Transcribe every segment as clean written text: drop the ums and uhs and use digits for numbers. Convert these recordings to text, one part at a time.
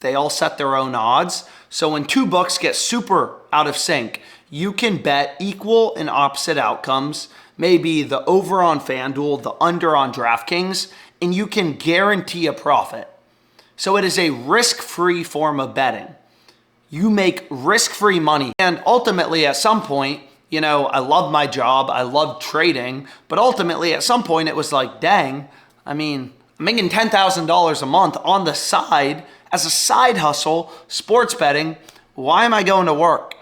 They all set their own odds. So when two books get super out of sync, you can bet equal and opposite outcomes, maybe the over on FanDuel, the under on DraftKings, and you can guarantee a profit. So it is a risk-free form of betting. You make risk-free money. And ultimately, at some point, I love my job, I love trading, but ultimately at some point it was like, dang, I'm making $10,000 a month on the side as a side hustle, sports betting. Why am I going to work?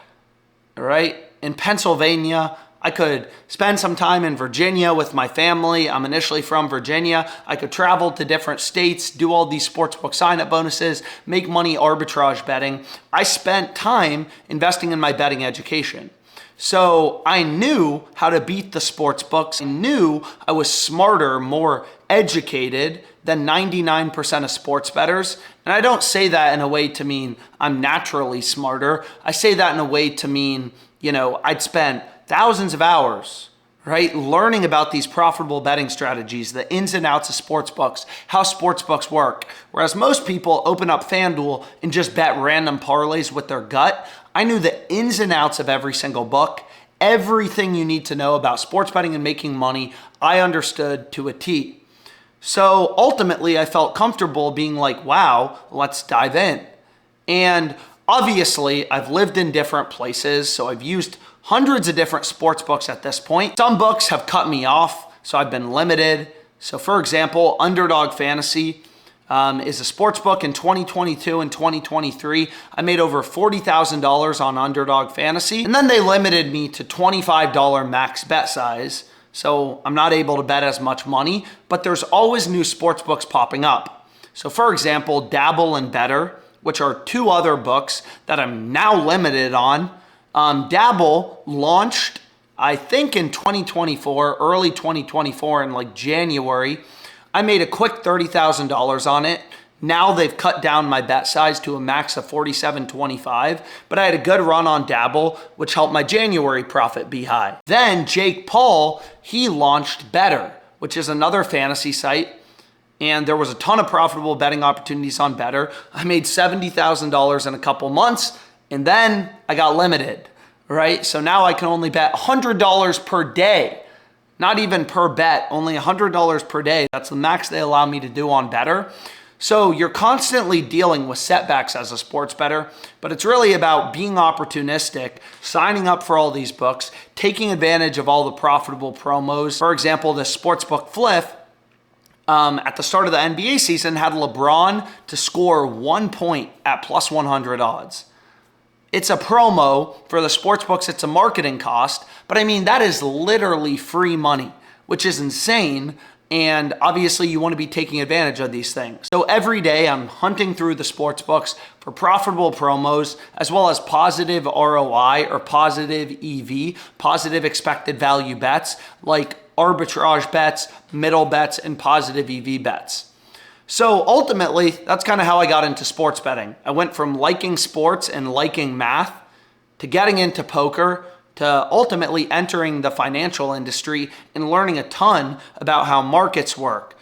All right? In Pennsylvania, I could spend some time in Virginia with my family. I'm initially from Virginia. I could travel to different states, do all these sportsbook sign-up bonuses, make money arbitrage betting. I spent time investing in my betting education. So I knew how to beat the sports books. I knew I was smarter, more educated than 99% of sports bettors. And I don't say that in a way to mean I'm naturally smarter. I say that in a way to mean, I'd spent thousands of hours, right, learning about these profitable betting strategies, the ins and outs of sports books, how sports books work. Whereas most people open up FanDuel and just bet random parlays with their gut, I knew the ins and outs of every single book. Everything you need to know about sports betting and making money, I understood to a T. So ultimately, I felt comfortable being like, wow, let's dive in. And obviously, I've lived in different places, so I've used hundreds of different sports books at this point. Some books have cut me off, so I've been limited. So for example, Underdog Fantasy is a sports book in 2022 and 2023. I made over $40,000 on Underdog Fantasy, and then they limited me to $25 max bet size. So I'm not able to bet as much money, but there's always new sports books popping up. So for example, Dabble and Better, which are two other books that I'm now limited on. Dabble launched, I think in 2024, early 2024 in like January. I made a quick $30,000 on it. Now they've cut down my bet size to a max of $47.25, but I had a good run on Dabble, which helped my January profit be high. Then Jake Paul, he launched Better, which is another fantasy site, and there was a ton of profitable betting opportunities on Better. I made $70,000 in a couple months, and then I got limited, right? So now I can only bet $100 per day. Not even per bet, only $100 per day. That's the max they allow me to do on Better. So you're constantly dealing with setbacks as a sports bettor, but it's really about being opportunistic, signing up for all these books, taking advantage of all the profitable promos. For example, the sportsbook Flip, at the start of the NBA season, had LeBron to score 1 point at plus 100 odds. It's a promo for the sports books. It's a marketing cost, but that is literally free money, which is insane. And obviously you want to be taking advantage of these things. So every day I'm hunting through the sports books for profitable promos, as well as positive ROI or positive EV, positive expected value bets, like arbitrage bets, middle bets, and positive EV bets. So ultimately, that's kind of how I got into sports betting. I went from liking sports and liking math to getting into poker to ultimately entering the financial industry and learning a ton about how markets work,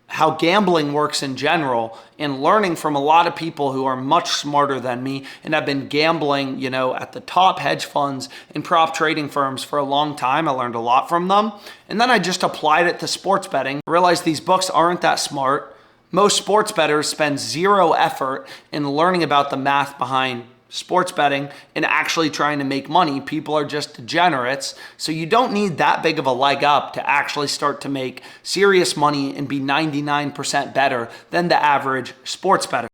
how gambling works in general, and learning from a lot of people who are much smarter than me and have been gambling, at the top hedge funds and prop trading firms for a long time. I learned a lot from them. And then I just applied it to sports betting. I realized these books aren't that smart. Most sports bettors spend zero effort in learning about the math behind sports betting and actually trying to make money. People are just degenerates. So you don't need that big of a leg up to actually start to make serious money and be 99% better than the average sports bettor.